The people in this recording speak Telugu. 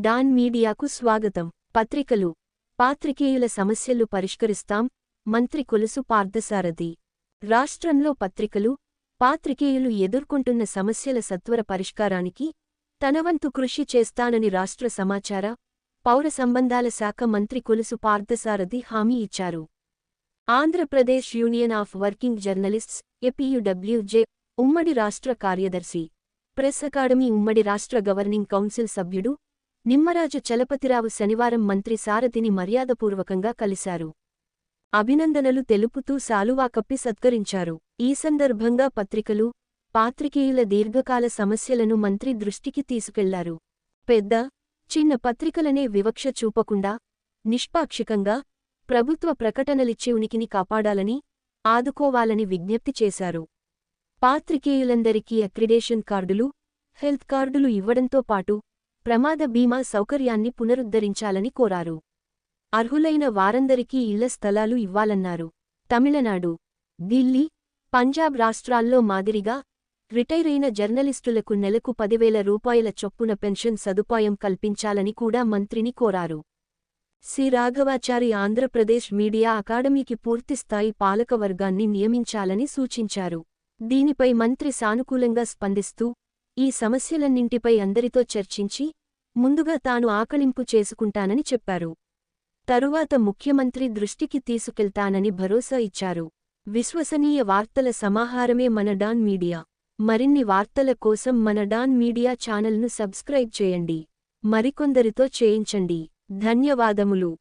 డాన్ మీడియాకు స్వాగతం. పత్రికలు, పాత్రికేయుల సమస్యలు పరిష్కరిస్తాం. మంత్రి కొలుసు పార్థసారథి. రాష్ట్రంలో పత్రికలు, పాత్రికేయులు ఎదుర్కొంటున్న సమస్యల సత్వర పరిష్కారానికి తనవంతు కృషి చేస్తానని రాష్ట్ర సమాచార, పౌర సంబంధాల శాఖ మంత్రి కొలుసు పార్థసారథి హామీ ఇచ్చారు. Andhra Pradesh union of working journalists APUWJ ఉమ్మడి రాష్ట్ర కార్యదర్శి, ప్రెస్ అకాడమీ ఉమ్మడి రాష్ట్ర గవర్నింగ్ కౌన్సిల్ సభ్యుడు నిమ్మరాజు చలపతిరావు శనివారం మంత్రి సారథిని మర్యాదపూర్వకంగా కలిశారు. అభినందనలు తెలుపుతూ శాలువా కప్పి సత్కరించారు. ఈ సందర్భంగా పత్రికలు, పాత్రికేయుల దీర్ఘకాల సమస్యలను మంత్రి దృష్టికి తీసుకెళ్లారు. పెద్ద, చిన్న పత్రికలనే వివక్ష చూపకుండా నిష్పాక్షికంగా ప్రభుత్వ ప్రకటనలిచ్చి ఉనికిని కాపాడాలని, ఆదుకోవాలని విజ్ఞప్తి చేశారు. పాత్రికేయులందరికీ అక్రిడేషన్ కార్డులు, హెల్త్ కార్డులు ఇవ్వడంతో పాటు ప్రమాద బీమా సౌకర్యాన్ని పునరుద్ధరించాలని కోరారు. అర్హులైన వారందరికీ ఇళ్ల స్థలాలు ఇవ్వాలన్నారు. తమిళనాడు, ఢిల్లీ, పంజాబ్ రాష్ట్రాల్లో మాదిరిగా రిటైరైన జర్నలిస్టులకు నెలకు 10,000 రూపాయల చొప్పున పెన్షన్ సదుపాయం కల్పించాలని కూడా మంత్రిని కోరారు. సి. రాఘవాచారి ఆంధ్రప్రదేశ్ మీడియా అకాడమీకి పూర్తిస్థాయి పాలకవర్గాన్ని నియమించాలని సూచించారు. దీనిపై మంత్రి సానుకూలంగా స్పందిస్తూ ఈ సమస్యలన్నింటిపై అందరితో చర్చించి ముందుగా తాను ఆకళింపు చేసుకుంటానని చెప్పారు. తరువాత ముఖ్యమంత్రి దృష్టికి తీసుకెళ్తానని భరోసా ఇచ్చారు. విశ్వసనీయ వార్తల సమాహారమే మన డాన్ మీడియా. మరిన్ని వార్తల కోసం మన డాన్ మీడియా ఛానల్ను సబ్స్క్రైబ్ చేయండి. మరికొందరితో చేయించండి. ధన్యవాదములు.